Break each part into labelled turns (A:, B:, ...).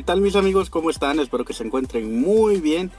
A: ¿Qué tal mis amigos? ¿Cómo están? Espero que se encuentren muy bien.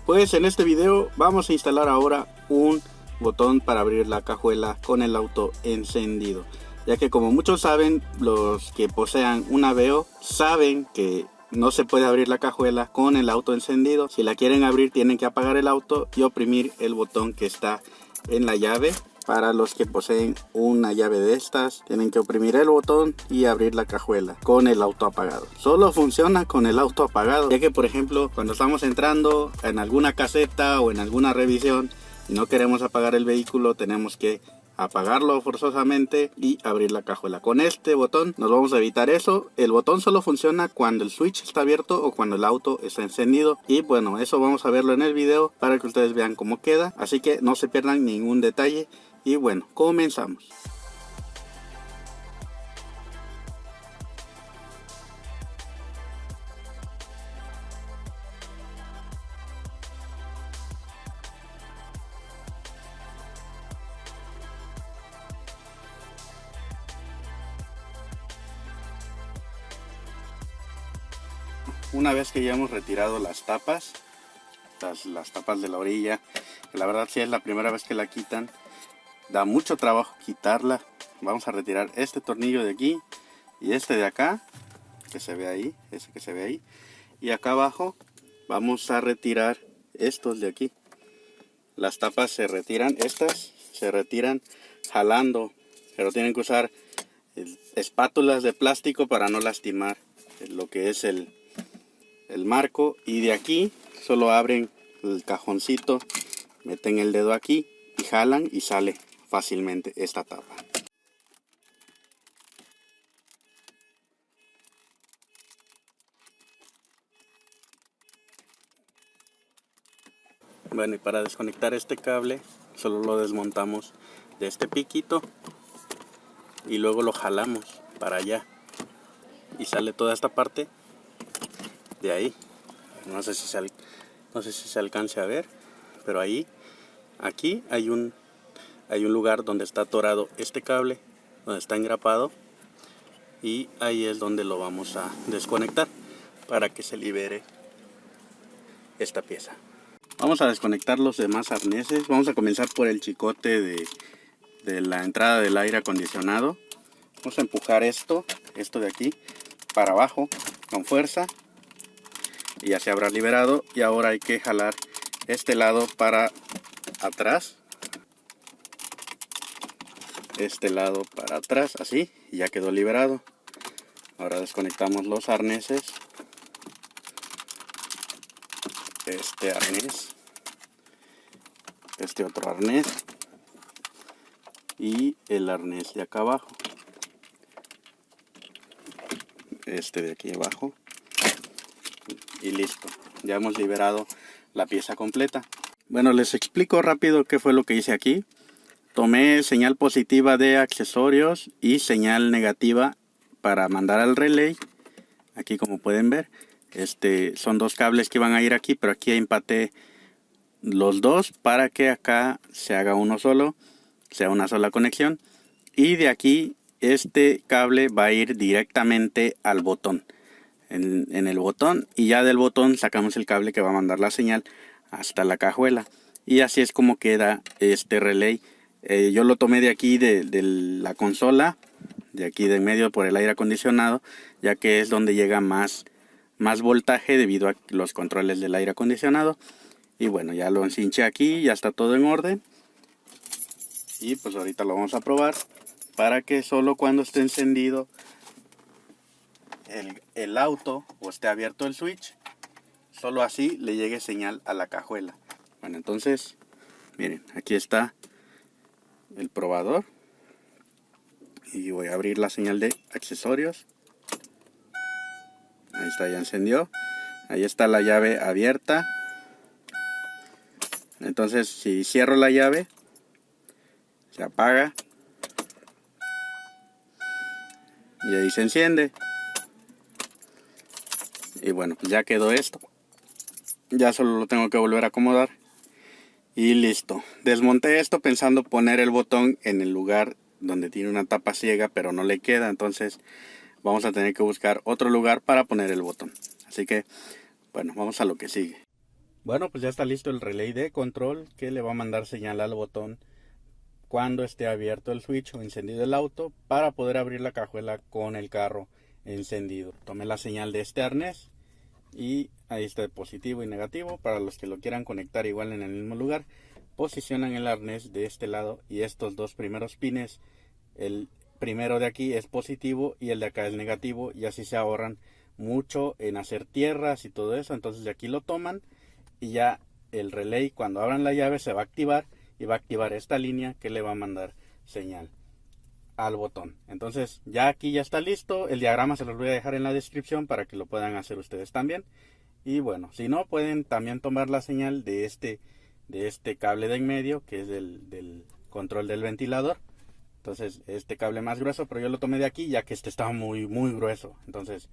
A: Pues en este video vamos a instalar ahora un botón para abrir la cajuela con el auto encendido, ya que como muchos saben, los que posean una Veo saben que no se puede abrir la cajuela con el auto encendido. Si la quieren abrir tienen que apagar el auto y oprimir el botón que está en la llave. Para los que poseen una llave de estas, tienen que oprimir el botón y abrir la cajuela con el auto apagado. Solo funciona con el auto apagado, ya que por ejemplo cuando estamos entrando en alguna caseta o en alguna revisión y no queremos apagar el vehículo, tenemos que apagarlo forzosamente y abrir la cajuela. Con este botón nos vamos a evitar eso. El botón solo funciona cuando el switch está abierto o cuando el auto está encendido, y bueno, eso vamos a verlo en el video para que ustedes vean cómo queda, así que no se pierdan ningún detalle. Y bueno, comenzamos. Una vez que ya hemos retirado las tapas, las tapas de la orilla, que la verdad si es la primera vez que la quitan, da mucho trabajo quitarla. Vamos a retirar este tornillo de aquí y este de acá, que se ve ahí, ese que se ve ahí. Y acá abajo vamos a retirar estos de aquí. Las tapas se retiran, estas se retiran jalando, pero tienen que usar espátulas de plástico para no lastimar lo que es el marco. Y de aquí solo abren el cajoncito, meten el dedo aquí y jalan y sale fácilmente esta tapa. Bueno, y para desconectar este cable solo lo desmontamos de este piquito y luego lo jalamos para allá y sale toda esta parte de ahí. No sé si se alcance a ver, pero ahí, aquí hay un lugar donde está atorado este cable, donde está engrapado, y ahí es donde lo vamos a desconectar para que se libere esta pieza. Vamos a desconectar los demás arneses. Vamos a comenzar por el chicote de la entrada del aire acondicionado. Vamos a empujar esto de aquí para abajo con fuerza y ya se habrá liberado. Y ahora hay que jalar este lado para atrás, este lado para atrás, así, y ya quedó liberado. Ahora desconectamos los arneses, este arnés, este otro arnés y el arnés de acá abajo, este de aquí abajo, y listo, ya hemos liberado la pieza completa. Bueno, les explico rápido qué fue lo que hice aquí. Tomé señal positiva de accesorios y señal negativa para mandar al relay. Aquí como pueden ver, son dos cables que van a ir aquí, pero aquí empaté los dos para que acá se haga uno solo, sea una sola conexión. Y de aquí este cable va a ir directamente al botón, en el botón, y ya del botón sacamos el cable que va a mandar la señal hasta la cajuela. Y así es como queda este relay. Yo lo tomé de aquí de la consola, de aquí de en medio por el aire acondicionado, ya que es donde llega más voltaje debido a los controles del aire acondicionado. Y bueno, ya lo encinché aquí, ya está todo en orden. Y pues ahorita lo vamos a probar para que solo cuando esté encendido el auto o esté abierto el switch, solo así le llegue señal a la cajuela. Bueno, entonces miren, aquí está el probador y voy a abrir la señal de accesorios. Ahí está, ya encendió. Ahí está la llave abierta. Entonces si cierro la llave, se apaga y ahí se enciende. Y bueno, pues ya quedó esto. Ya solo lo tengo que volver a acomodar y listo. Desmonté esto pensando poner el botón en el lugar donde tiene una tapa ciega, pero no le queda, entonces vamos a tener que buscar otro lugar para poner el botón. Así que, bueno, vamos a lo que sigue. Bueno, pues ya está listo el relay de control que le va a mandar señal al botón cuando esté abierto el switch o encendido el auto para poder abrir la cajuela con el carro encendido. Tomé la señal de este arnés y ahí está el positivo y negativo. Para los que lo quieran conectar igual en el mismo lugar, posicionan el arnés de este lado y estos dos primeros pines, el primero de aquí es positivo y el de acá es negativo, y así se ahorran mucho en hacer tierras y todo eso. Entonces de aquí lo toman y ya el relay, cuando abran la llave, se va a activar y va a activar esta línea que le va a mandar señal al botón. Entonces ya aquí ya está listo. El diagrama se los voy a dejar en la descripción para que lo puedan hacer ustedes también. Y bueno, si no, pueden también tomar la señal de este cable de en medio, que es del control del ventilador. Entonces este cable más grueso, pero yo lo tomé de aquí ya que este estaba muy grueso. Entonces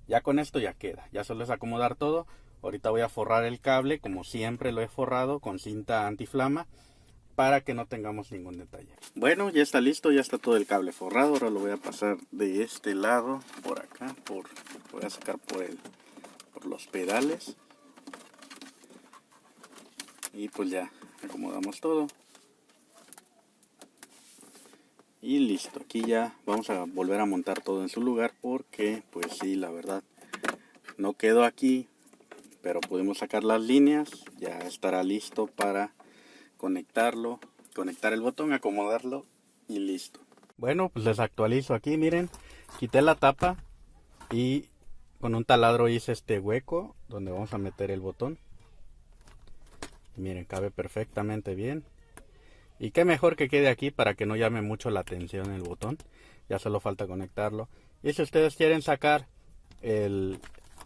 A: ya con esto ya queda, ya solo es acomodar todo. Ahorita voy a forrar el cable como siempre lo he forrado, con cinta antiflama, para que no tengamos ningún detalle. Bueno, ya está listo, ya está todo el cable forrado. Ahora lo voy a pasar de este lado, por acá, voy a sacar por los pedales. Y pues ya acomodamos todo. Y listo, aquí ya vamos a volver a montar todo en su lugar, porque pues sí, la verdad no quedó aquí, pero pudimos sacar las líneas. Ya estará listo para conectarlo, conectar el botón, acomodarlo y listo. Bueno, pues les actualizo aquí, miren, quité la tapa y con un taladro hice este hueco donde vamos a meter el botón. Miren, cabe perfectamente bien. Y qué mejor que quede aquí para que no llame mucho la atención el botón. Ya solo falta conectarlo. Y si ustedes quieren sacar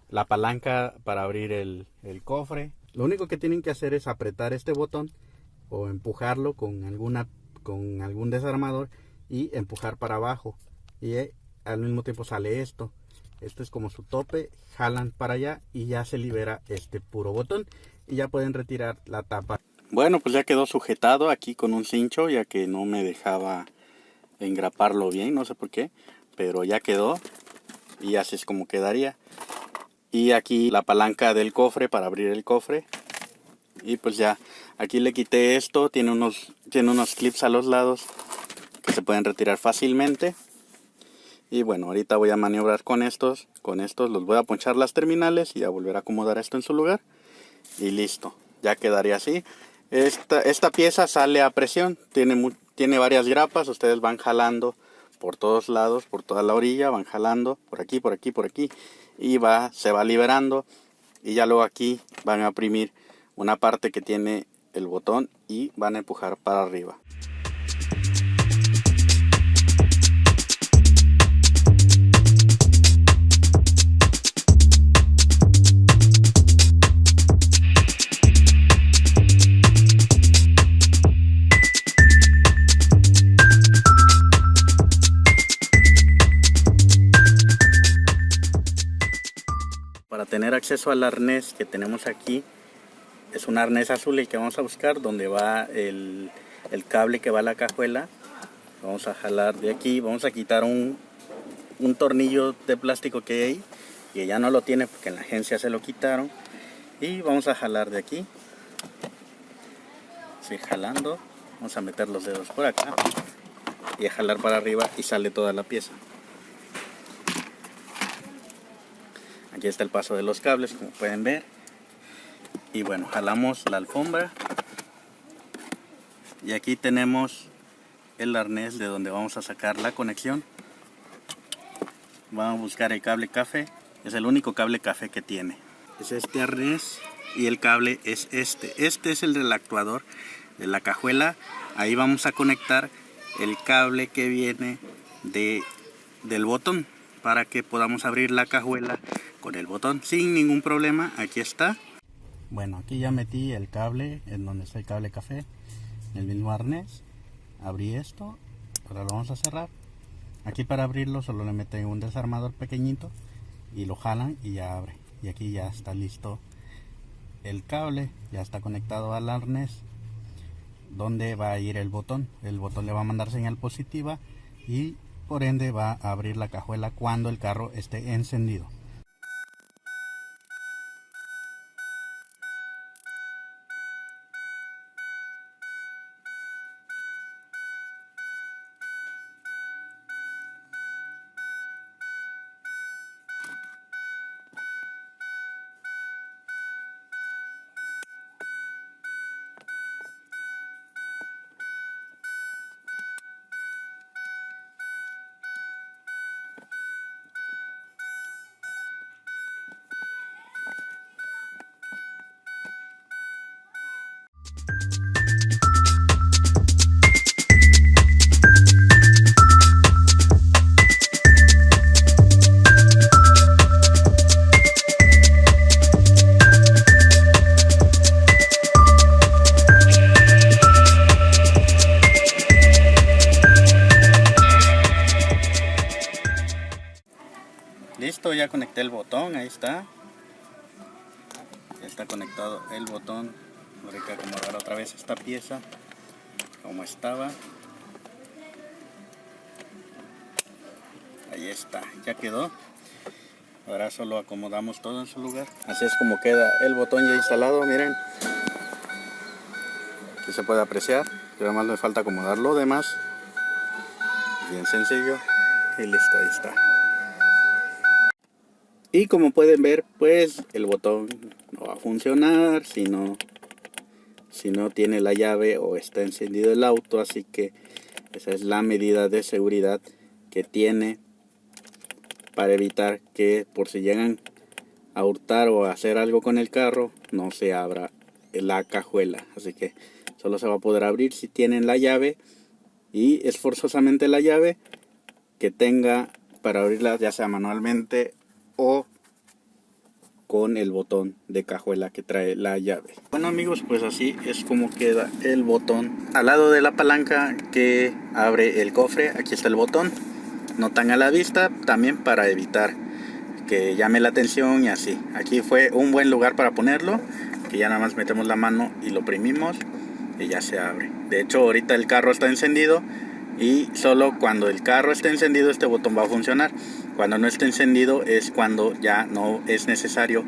A: la palanca para abrir el cofre, lo único que tienen que hacer es apretar este botón o empujarlo con algún desarmador y empujar para abajo, y al mismo tiempo sale esto es como su tope, jalan para allá y ya se libera este puro botón y ya pueden retirar la tapa. Bueno, pues ya quedó sujetado aquí con un cincho, ya que no me dejaba engraparlo bien, no sé por qué, pero ya quedó y así es como quedaría. Y aquí la palanca del cofre para abrir el cofre. Y pues ya, aquí le quité esto, tiene unos clips a los lados que se pueden retirar fácilmente. Y bueno, ahorita voy a maniobrar con estos los voy a ponchar las terminales y a volver a acomodar esto en su lugar. Y listo, ya quedaría así. Esta pieza sale a presión, tiene varias grapas, ustedes van jalando por todos lados, por toda la orilla, van jalando por aquí, por aquí, por aquí. Y se va liberando y ya luego aquí van a oprimir una parte que tiene el botón y van a empujar para arriba. Para tener acceso al arnés que tenemos aquí, es un arnés azul el que vamos a buscar, donde va el cable que va a la cajuela. Vamos a jalar de aquí, vamos a quitar un tornillo de plástico que hay ahí, que ya no lo tiene porque en la agencia se lo quitaron. Y vamos a jalar de aquí, sí, jalando, vamos a meter los dedos por acá y a jalar para arriba y sale toda la pieza. Aquí está el paso de los cables, como pueden ver. Y bueno, jalamos la alfombra. Y aquí tenemos el arnés de donde vamos a sacar la conexión. Vamos a buscar el cable café. Es el único cable café que tiene. Es este arnés y el cable es este. Este es el del actuador de la cajuela. Ahí vamos a conectar el cable que viene del botón, para que podamos abrir la cajuela con el botón sin ningún problema. Aquí está. Bueno, aquí ya metí el cable en donde está el cable café, el mismo arnés. Abrí esto, ahora lo vamos a cerrar. Aquí para abrirlo solo le meten un desarmador pequeñito y lo jalan y ya abre. Y aquí ya está listo el cable, ya está conectado al arnés donde va a ir el botón. El botón le va a mandar señal positiva y por ende va a abrir la cajuela cuando el carro esté encendido. Listo, ya conecté el botón, ahí está. Ya está conectado el botón. Ahora hay que acomodar otra vez esta pieza como estaba. Ahí está, ya quedó. Ahora solo acomodamos todo en su lugar. Así es como queda el botón ya instalado, miren. Aquí se puede apreciar. Pero más le falta acomodar lo demás. Bien sencillo. Y listo, ahí está. Y como pueden ver, pues el botón no va a funcionar si no tiene la llave o está encendido el auto. Así que esa es la medida de seguridad que tiene para evitar que por si llegan a hurtar o a hacer algo con el carro, no se abra la cajuela. Así que solo se va a poder abrir si tienen la llave, y es forzosamente la llave que tenga para abrirla, ya sea manualmente o con el botón de cajuela que trae la llave. Bueno amigos, pues así es como queda el botón. Al lado de la palanca que abre el cofre, aquí está el botón. No tan a la vista, también para evitar que llame la atención y así. Aquí fue un buen lugar para ponerlo, que ya nada más metemos la mano y lo oprimimos y ya se abre. De hecho ahorita el carro está encendido y solo cuando el carro esté encendido este botón va a funcionar. Cuando no esté encendido es cuando ya no es necesario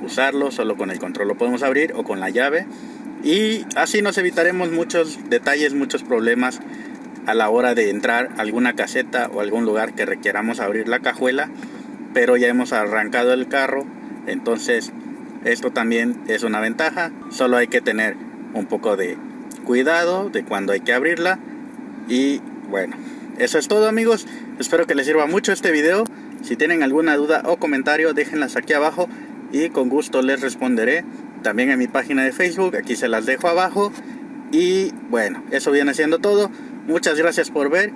A: usarlo, solo con el control lo podemos abrir o con la llave, y así nos evitaremos muchos detalles, muchos problemas a la hora de entrar a alguna caseta o algún lugar que requeramos abrir la cajuela, pero ya hemos arrancado el carro. Entonces esto también es una ventaja, solo hay que tener un poco de cuidado de cuando hay que abrirla. Y bueno, eso es todo amigos, espero que les sirva mucho este video. Si tienen alguna duda o comentario, déjenlas aquí abajo y con gusto les responderé. También en mi página de Facebook, aquí se las dejo abajo. Y bueno, eso viene siendo todo. Muchas gracias por ver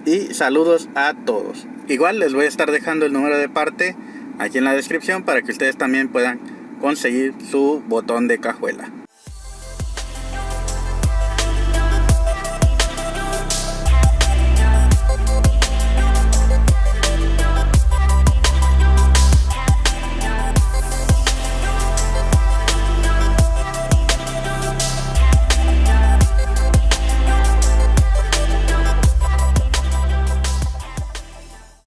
A: y saludos a todos. Igual les voy a estar dejando el número de parte aquí en la descripción para que ustedes también puedan conseguir su botón de cajuela.